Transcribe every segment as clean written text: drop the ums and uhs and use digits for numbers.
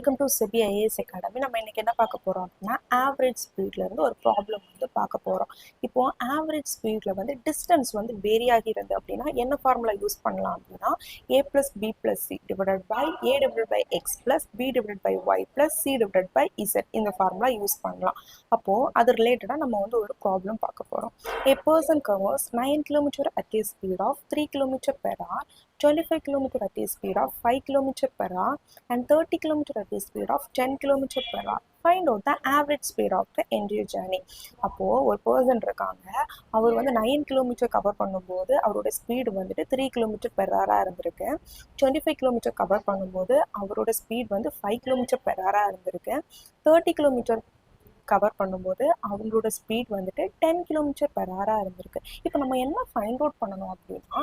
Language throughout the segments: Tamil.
Welcome to SEBI IAS academy. நம்ம இன்னைக்கு என்ன பார்க்க போகிறோம் அப்படின்னா, ஆவரேஜ் ஸ்பீட்ல இருந்து ஒரு ப்ராப்ளம் வந்து பார்க்க போகிறோம். இப்போ ஆவரேஜ் ஸ்பீடில் வந்து டிஸ்டன்ஸ் வந்து வேரி ஆகிறது அப்படின்னா என்ன ஃபார்முலா யூஸ் பண்ணலாம் அப்படின்னா, a + b + c divided by a divided by x + b divided by y + c divided by z இந்த ஃபார்முலா யூஸ் பண்ணலாம். அப்போது அது ரிலேட்டடாக நம்ம வந்து ஒரு ப்ராப்ளம் பார்க்க போகிறோம். A person covers 9 km at a speed of 3 km per hour, 25 km at a speed of 5 km per hour and 30 km at a speed of 10 km per hour. Find out the average speed of the entire journey. அப்போது ஒரு பர்சன் இருக்காங்க, அவர் வந்து 9 கிலோமீட்டர் கவர் பண்ணும்போது அவரோட ஸ்பீடு வந்துட்டு 3 கிலோமீட்டர் பெர் ஹவராக இருந்திருக்கு. 25 கிலோமீட்டர் கவர் பண்ணும்போது அவரோட ஸ்பீட் வந்து 5 கிலோமீட்டர் பெர் ஹவராக இருந்திருக்கு. 30 கிலோமீட்டர் கவர் பண்ணும்போது அவங்களோட ஸ்பீட் வந்துட்டு 10 கிலோமீட்டர் பெர் ஹவராக இருந்திருக்கு. இப்போ நம்ம என்ன ஃபைண்ட் அவுட் பண்ணணும் அப்படின்னா,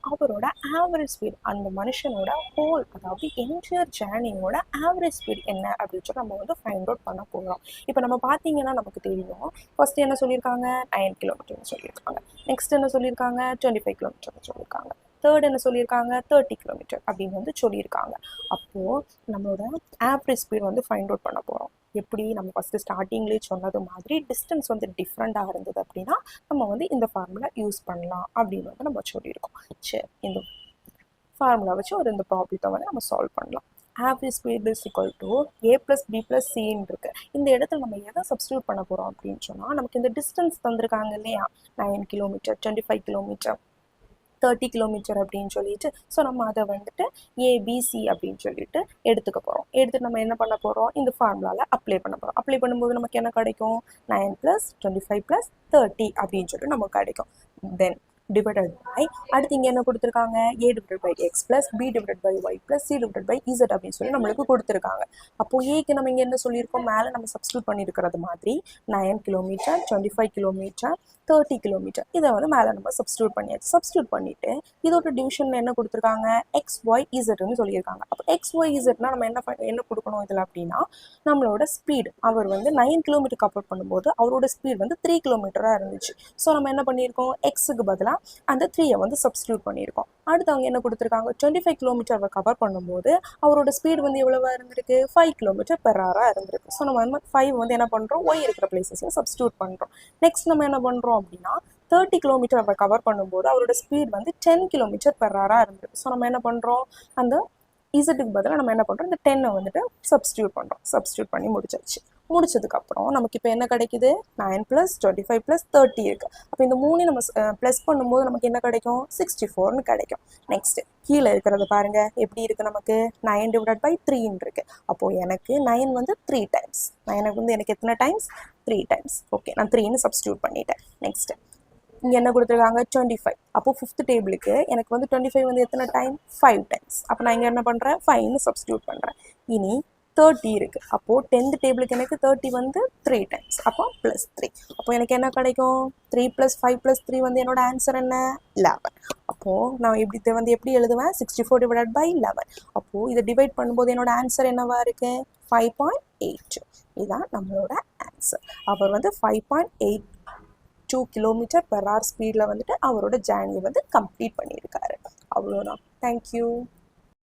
அவரோட ஆவரேஜ் ஸ்பீட், அந்த மனுஷனோட ஹோல் அதாவது என்டையர் ஜேர்னியோட ஆவரேஜ் ஸ்பீட் என்ன அப்படின்னு சொல்லி நம்ம வந்து ஃபைண்ட் அவுட் பண்ண போகிறோம். இப்போ நம்ம பார்த்தீங்கன்னா நமக்கு தெரியும், ஃபர்ஸ்ட் என்ன சொல்லியிருக்காங்க, 9 கிலோமீட்டர்னு சொல்லியிருக்காங்க. நெக்ஸ்ட் என்ன சொல்லியிருக்காங்க, 25 கிலோமீட்டர்னு சொல்லியிருக்காங்க. தேர்ட் என்ன சொல்லியிருக்காங்க, 30 கிலோமீட்டர் அப்படின்னு வந்து சொல்லியிருக்காங்க. அப்போது நம்மளோட ஆவரேஜ் ஸ்பீட் வந்து ஃபைண்ட் அவுட் பண்ண போகிறோம். எப்படி நம்ம ஃபஸ்ட்டு ஸ்டார்டிங்லேயே சொன்னது மாதிரி டிஸ்டன்ஸ் வந்து டிஃப்ரெண்ட்டாக இருந்தது அப்படின்னா நம்ம வந்து இந்த ஃபார்முலா யூஸ் பண்ணலாம் அப்படின்னு வந்து நம்ம சொல்லியிருக்கோம். சரி, இந்த ஃபார்முலா வச்சு இந்த ப்ராப்ளத்தை வந்து நம்ம சால்வ் பண்ணலாம். Average speed is equal to a + b + c இருக்கு. இந்த இடத்துல நம்ம எதை சப்ஸ்டியூட் பண்ண போகிறோம் அப்படின்னு சொன்னால், நமக்கு இந்த டிஸ்டன்ஸ் தந்திருக்காங்க இல்லையா, 9 கிலோமீட்டர், 25 கிலோமீட்டர், 30 கிலோமீட்டர் அப்படின்னு சொல்லிட்டு, ஸோ நம்ம அதை வந்துட்டு ஏபிசி அப்படின்னு சொல்லிட்டு எடுத்துக்க போகிறோம். எடுத்துட்டு நம்ம என்ன பண்ண போகிறோம், இந்த ஃபார்முலாவில் அப்ளை பண்ண போகிறோம். அப்ளை பண்ணும்போது நமக்கு என்ன கிடைக்கும், 9 + 25 + 30 அப்படின்னு சொல்லிட்டு நமக்கு கிடைக்கும். தென் டிவைடட் பை, அடுத்து இங்கே என்ன கொடுத்துருக்காங்க, a divided by x + b divided by y + c divided by z அப்படின்னு சொல்லி நம்மளுக்கு கொடுத்துருக்காங்க. அப்போது ஏக்கு நம்ம இங்கே என்ன சொல்லியிருக்கோம், மேலே நம்ம சப்ஸ்டியூட் பண்ணியிருக்கிறது மாதிரி 9 கிலோமீட்டர், 25 கிலோமீட்டர், 30 கிலோமீட்டர் இதை வந்து மேலே நம்ம சப்ஸ்டியூட் பண்ணியாச்சு. சப்ஸ்டியூட் பண்ணிவிட்டு இதோட டிவிஷனில் என்ன கொடுத்துருக்காங்க, XYZன்னு சொல்லியிருக்காங்க. அப்போ XYZனா நம்ம என்ன கொடுக்கணும் இதில் அப்படின்னா, நம்மளோட ஸ்பீடு, அவர் வந்து 9 கிலோமீட்டர் கவர் பண்ணும்போது அவரோட ஸ்பீட் வந்து 3 கிலோமீட்டராக இருந்துச்சு. ஸோ நம்ம என்ன பண்ணியிருக்கோம், எக்ஸுக்கு பதிலாக அந்த 3யை வந்து சப்ஸ்டியூட் பண்ணியிருக்கோம். அடுத்து அவங்க என்ன கொடுத்துருக்காங்க, 25 கிலோமீட்டர் அவர் கவர் பண்ணும்போது அவரோட ஸ்பீடு வந்து எவ்வளவா இருந்திருக்கு, 5 கிலோமீட்டர் பெர் ஹவராக இருந்திருக்கு. ஸோ நம்ம வந்து 5 வந்து என்ன பண்ணுறோம், ஒய் இருக்கிற பிளேசஸில் சப்ஸ்டியூட் பண்ணுறோம். நெக்ஸ்ட் நம்ம என்ன பண்ணுறோம் அப்படின்னா, 30 கிலோமீட்டர் அவர் கவர் பண்ணும்போது அவரோட ஸ்பீட் வந்து 10 கிலோமீட்டர் பெர் ஹவராக இருந்திருக்கு. ஸோ நம்ம என்ன பண்ணுறோம், அந்த இசட்டுக்கு பதிலாக நம்ம என்ன பண்ணுறோம், இந்த 10 வந்துட்டு சப்ஸ்டியூட் பண்ணுறோம். சப்ஸ்டியூட் பண்ணி முடிச்சாச்சு. முடிச்சதுக்கப்புறம் நமக்கு இப்போ என்ன கிடைக்குது, 9 + 25 + 30 இருக்குது. அப்போ இந்த 3 நம்ம ப்ளஸ் பண்ணும்போது நமக்கு என்ன கிடைக்கும், 64ன்னு கிடைக்கும். நெக்ஸ்ட்டு கீழே இருக்கிறத பாருங்கள் எப்படி இருக்குது, நமக்கு 9 டிவைடட் பை 3ன்னு இருக்குது. அப்போது எனக்கு 9 வந்து 3 டைம்ஸ், 9 வந்து எனக்கு எத்தனை டைம்ஸ், 3 டைம்ஸ். ஓகே, நான் 3ன்னு சப்ஸ்டியூட் பண்ணிட்டேன். நெக்ஸ்ட்டு இங்கே என்ன கொடுத்துருக்காங்க, 25. அப்போது 5th டேபிளுக்கு எனக்கு வந்து 25 வந்து எத்தனை டைம், 5 டைம்ஸ். அப்போ நான் இங்கே என்ன பண்ணுறேன், 5ன்னு சப்ஸ்டியூட் பண்ணுறேன். இனி 30 இருக்குது. அப்போது 10th டேபிளுக்கு எனக்கு 30 வந்து 3 டைம்ஸ். அப்போ +3. அப்போ எனக்கு என்ன கிடைக்கும், 3 + 5 + 3 வந்து என்னோட ஆன்சர் என்ன, 11. அப்போது நான் இதை வந்து எப்படி எழுதுவேன், 64 டிவைடட் பை 11. அப்போது இதை டிவைட் பண்ணும்போது என்னோட ஆன்சர் என்னவா இருக்குது, 5.82. இதுதான் நம்மளோட ஆன்சர். அவர் வந்து 5.82 கிலோமீட்டர் பெர் ஹவர் ஸ்பீடில் வந்துட்டு அவரோட ஜேர்னியை வந்து கம்ப்ளீட் பண்ணியிருக்காரு. அவ்வளோதான். தேங்க்யூ.